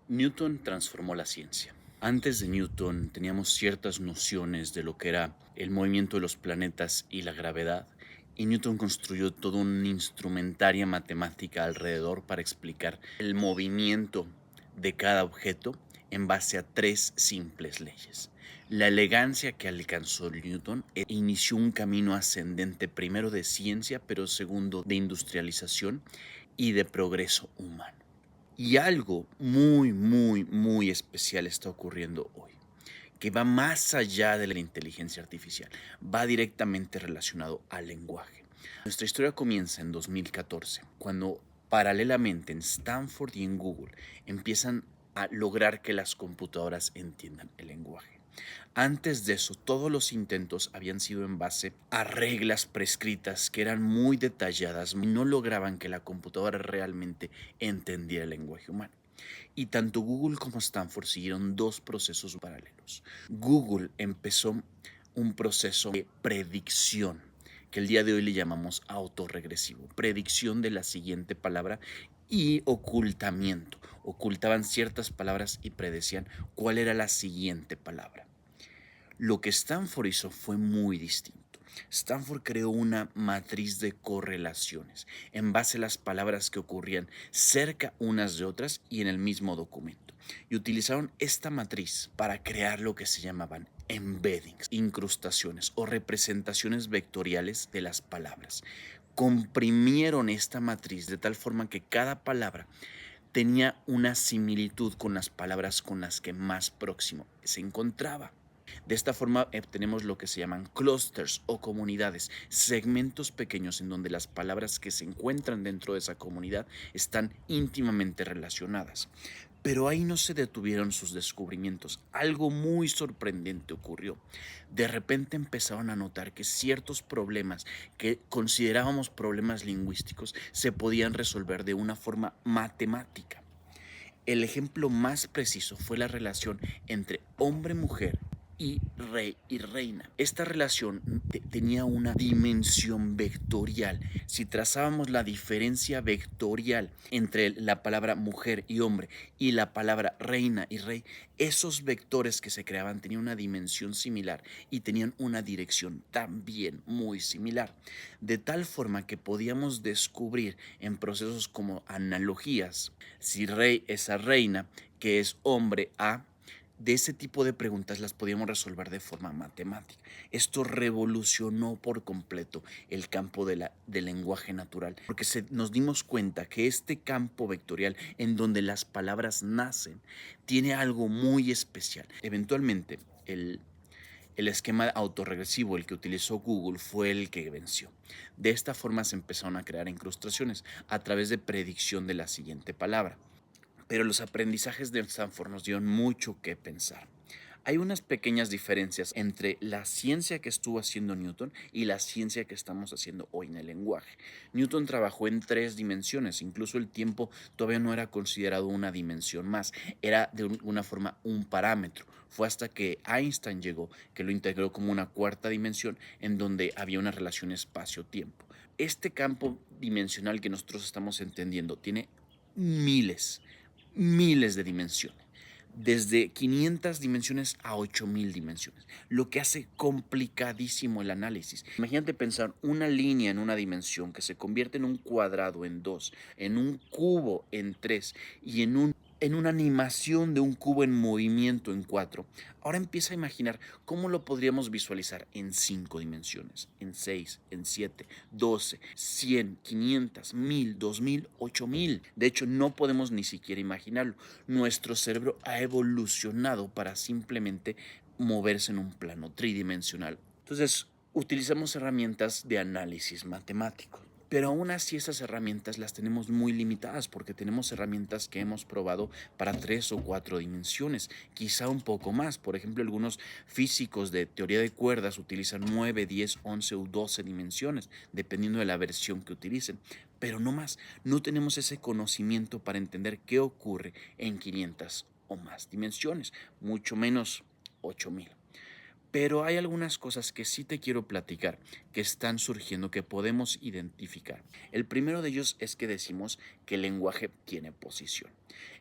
Newton transformó la ciencia. Antes de Newton teníamos ciertas nociones de lo que era el movimiento de los planetas y la gravedad, y Newton construyó toda una instrumentaria matemática alrededor para explicar el movimiento de cada objeto en base a tres simples leyes. La elegancia que alcanzó Newton inició un camino ascendente, primero de ciencia, pero segundo de industrialización y de progreso humano. Y algo muy especial está ocurriendo hoy, que va más allá de la inteligencia artificial, va directamente relacionado al lenguaje. Nuestra historia comienza en 2014, cuando paralelamente en Stanford y en Google empiezan a lograr que las computadoras entiendan el lenguaje. Antes de eso, todos los intentos habían sido en base a reglas prescritas que eran muy detalladas y no lograban que la computadora realmente entendiera el lenguaje humano. Y tanto Google como Stanford siguieron dos procesos paralelos. Google empezó un proceso de predicción, que el día de hoy le llamamos autorregresivo, predicción de la siguiente palabra y ocultamiento. Ocultaban ciertas palabras y predecían cuál era la siguiente palabra. Lo que Stanford hizo fue muy distinto. Stanford creó una matriz de correlaciones en base a las palabras que ocurrían cerca unas de otras y en el mismo documento. Y utilizaron esta matriz para crear lo que se llamaban embeddings, incrustaciones o representaciones vectoriales de las palabras. Comprimieron esta matriz de tal forma que cada palabra tenía una similitud con las palabras con las que más próximo se encontraba. De esta forma obtenemos lo que se llaman clusters o comunidades, segmentos pequeños en donde las palabras que se encuentran dentro de esa comunidad están íntimamente relacionadas. Pero ahí no se detuvieron sus descubrimientos. Algo muy sorprendente ocurrió. De repente empezaron a notar que ciertos problemas que considerábamos problemas lingüísticos se podían resolver de una forma matemática. El ejemplo más preciso fue la relación entre hombre-mujer y rey y reina. Esta relación tenía una dimensión vectorial. Si trazábamos la diferencia vectorial entre la palabra mujer y hombre y la palabra reina y rey, esos vectores que se creaban tenían una dimensión similar y tenían una dirección también muy similar. De tal forma que podíamos descubrir en procesos como analogías, si rey es a reina, que es hombre a, de ese tipo de preguntas las podíamos resolver de forma matemática. Esto revolucionó por completo el campo del lenguaje natural, porque nos dimos cuenta que este campo vectorial en donde las palabras nacen tiene algo muy especial. Eventualmente, el esquema autorregresivo, el que utilizó Google, fue el que venció. De esta forma se empezaron a crear incrustaciones a través de predicción de la siguiente palabra. Pero los aprendizajes de Stanford nos dieron mucho que pensar. Hay unas pequeñas diferencias entre la ciencia que estuvo haciendo Newton y la ciencia que estamos haciendo hoy en el lenguaje. Newton trabajó en tres dimensiones, incluso el tiempo todavía no era considerado una dimensión más, era de alguna forma un parámetro. Fue hasta que Einstein llegó que lo integró como una cuarta dimensión en donde había una relación espacio-tiempo. Este campo dimensional que nosotros estamos entendiendo tiene miles, miles de dimensiones, desde 500 dimensiones a 8000 dimensiones, lo que hace complicadísimo el análisis. Imagínate pensar una línea en una dimensión que se convierte en un cuadrado en dos, en un cubo en tres y en una animación de un cubo en movimiento en cuatro. Ahora empieza a imaginar cómo lo podríamos visualizar en 5 dimensiones, en 6, en 7, 12, 100, 500, 1000, 2000, 8000. De hecho, no podemos ni siquiera imaginarlo. Nuestro cerebro ha evolucionado para simplemente moverse en un plano tridimensional. Entonces, utilizamos herramientas de análisis matemático. Pero aún así esas herramientas las tenemos muy limitadas porque tenemos herramientas que hemos probado para 3 o 4 dimensiones, quizá un poco más. Por ejemplo, algunos físicos de teoría de cuerdas utilizan 9, 10, 11 o 12 dimensiones, dependiendo de la versión que utilicen. Pero no más, no tenemos ese conocimiento para entender qué ocurre en 500 o más dimensiones, mucho menos 8000. Pero hay algunas cosas que sí te quiero platicar, que están surgiendo, que podemos identificar. El primero de ellos es que decimos que el lenguaje tiene posición.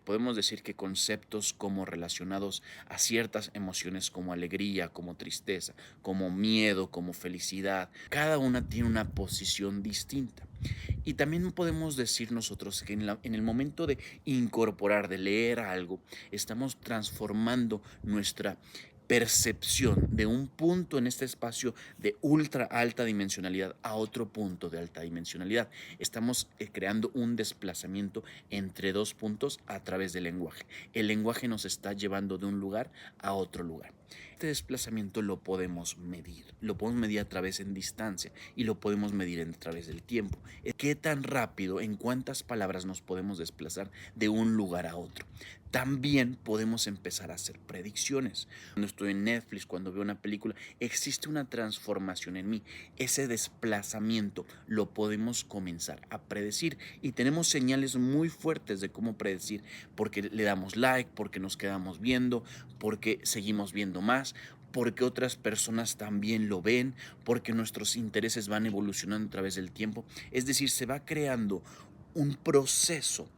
Podemos decir que conceptos como relacionados a ciertas emociones como alegría, como tristeza, como miedo, como felicidad, cada una tiene una posición distinta. Y también podemos decir nosotros que en el momento de incorporar, de leer algo, estamos transformando nuestra percepción de un punto en este espacio de ultra alta dimensionalidad a otro punto de alta dimensionalidad. Estamos creando un desplazamiento entre dos puntos a través del lenguaje. El lenguaje nos está llevando de un lugar a otro lugar. Este desplazamiento lo podemos medir a través en distancia y lo podemos medir a través del tiempo. ¿Qué tan rápido, en cuántas palabras nos podemos desplazar de un lugar a otro? También podemos empezar a hacer predicciones. Cuando estoy en Netflix, cuando veo una película, existe una transformación en mí. Ese desplazamiento lo podemos comenzar a predecir y tenemos señales muy fuertes de cómo predecir, porque le damos like, porque nos quedamos viendo, porque seguimos viendo más, porque otras personas también lo ven, porque nuestros intereses van evolucionando a través del tiempo. Es decir, se va creando un proceso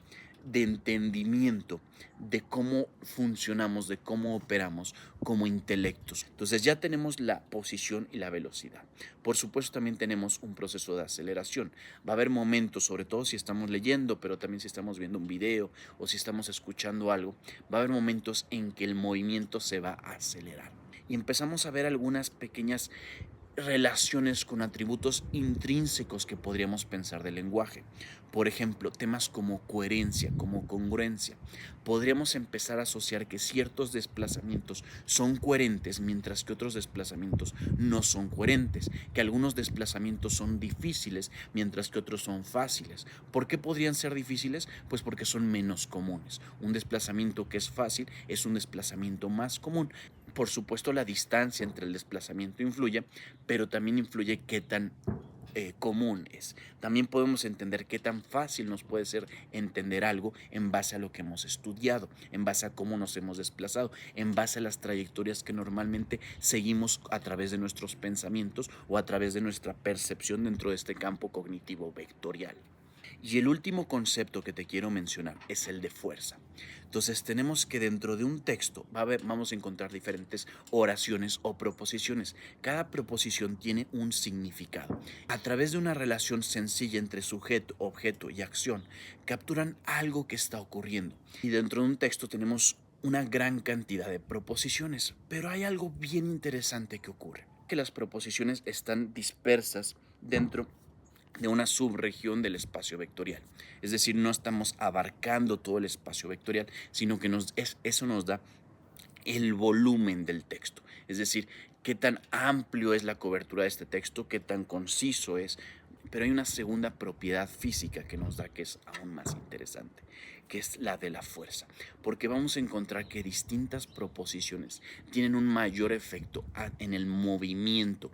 de entendimiento de cómo funcionamos, de cómo operamos como intelectos. Entonces ya tenemos la posición y la velocidad. Por supuesto también tenemos un proceso de aceleración. Va a haber momentos, sobre todo si estamos leyendo, pero también si estamos viendo un video o si estamos escuchando algo, va a haber momentos en que el movimiento se va a acelerar. Y empezamos a ver algunas pequeñas relaciones con atributos intrínsecos que podríamos pensar del lenguaje. Por ejemplo, temas como coherencia, como congruencia. Podríamos empezar a asociar que ciertos desplazamientos son coherentes mientras que otros desplazamientos no son coherentes, que algunos desplazamientos son difíciles mientras que otros son fáciles. ¿Por qué podrían ser difíciles? Pues porque son menos comunes. Un desplazamiento que es fácil es un desplazamiento más común. Por supuesto, la distancia entre el desplazamiento influye, pero también influye qué tan común es. También podemos entender qué tan fácil nos puede ser entender algo en base a lo que hemos estudiado, en base a cómo nos hemos desplazado, en base a las trayectorias que normalmente seguimos a través de nuestros pensamientos o a través de nuestra percepción dentro de este campo cognitivo vectorial. Y el último concepto que te quiero mencionar es el de fuerza. Entonces tenemos que dentro de un texto vamos a encontrar diferentes oraciones o proposiciones. Cada proposición tiene un significado. A través de una relación sencilla entre sujeto, objeto y acción, capturan algo que está ocurriendo. Y dentro de un texto tenemos una gran cantidad de proposiciones. Pero hay algo bien interesante que ocurre, que las proposiciones están dispersas dentro de una subregión del espacio vectorial. Es decir, no estamos abarcando todo el espacio vectorial, sino que eso nos da el volumen del texto. Es decir, qué tan amplio es la cobertura de este texto, qué tan conciso es. Pero hay una segunda propiedad física que nos da que es aún más interesante, que es la de la fuerza. Porque vamos a encontrar que distintas proposiciones tienen un mayor efecto en el movimiento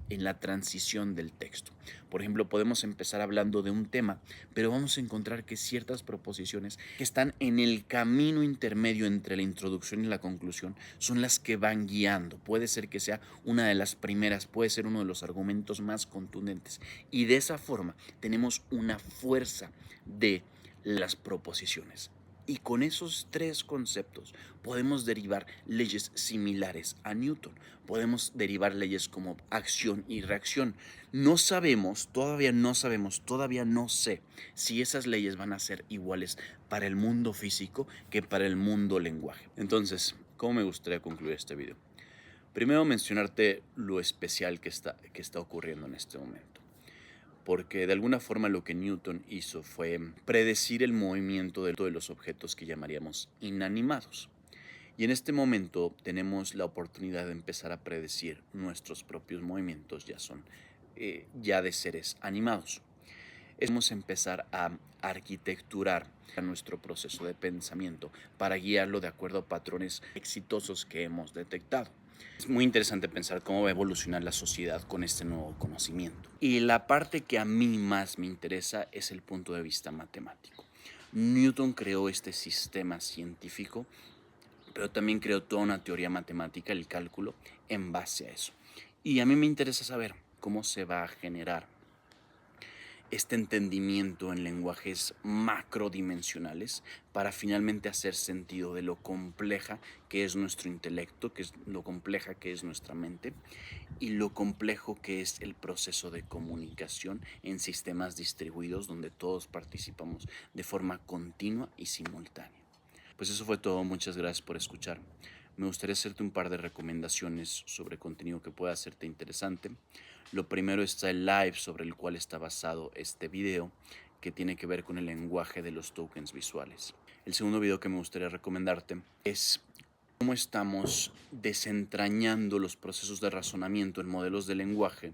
en la transición del texto. Por ejemplo, podemos empezar hablando de un tema, pero vamos a encontrar que ciertas proposiciones que están en el camino intermedio entre la introducción y la conclusión son las que van guiando. Puede ser que sea una de las primeras, puede ser uno de los argumentos más contundentes. Y de esa forma tenemos una fuerza de las proposiciones. Y con esos tres conceptos podemos derivar leyes similares a Newton. Podemos derivar leyes como acción y reacción. No sabemos, todavía no sé si esas leyes van a ser iguales para el mundo físico que para el mundo lenguaje. Entonces, ¿cómo me gustaría concluir este video? Primero mencionarte lo especial que está ocurriendo en este momento. Porque de alguna forma lo que Newton hizo fue predecir el movimiento de los objetos que llamaríamos inanimados. Y en este momento tenemos la oportunidad de empezar a predecir nuestros propios movimientos, ya de seres animados. Vamos a empezar a arquitecturar nuestro proceso de pensamiento para guiarlo de acuerdo a patrones exitosos que hemos detectado. Es muy interesante pensar cómo va a evolucionar la sociedad con este nuevo conocimiento. Y la parte que a mí más me interesa es el punto de vista matemático. Newton creó este sistema científico pero también creo toda una teoría matemática, el cálculo, en base a eso. Y a mí me interesa saber cómo se va a generar este entendimiento en lenguajes macrodimensionales para finalmente hacer sentido de lo compleja que es nuestro intelecto, que es lo compleja que es nuestra mente y lo complejo que es el proceso de comunicación en sistemas distribuidos donde todos participamos de forma continua y simultánea. Pues eso fue todo, muchas gracias por escuchar. Me gustaría hacerte un par de recomendaciones sobre contenido que pueda hacerte interesante. Lo primero está el live sobre el cual está basado este video, que tiene que ver con el lenguaje de los tokens visuales. El segundo video que me gustaría recomendarte es cómo estamos desentrañando los procesos de razonamiento en modelos de lenguaje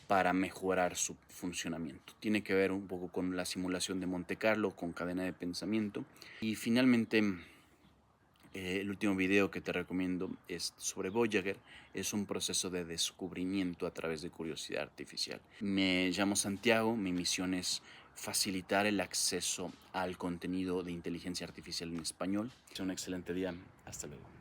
para mejorar su funcionamiento. Tiene que ver un poco con la simulación de Monte Carlo, con cadena de pensamiento. Y finalmente, el último video que te recomiendo es sobre Voyager. Es un proceso de descubrimiento a través de curiosidad artificial. Me llamo Santiago, mi misión es facilitar el acceso al contenido de inteligencia artificial en español. Sea un excelente día, hasta luego.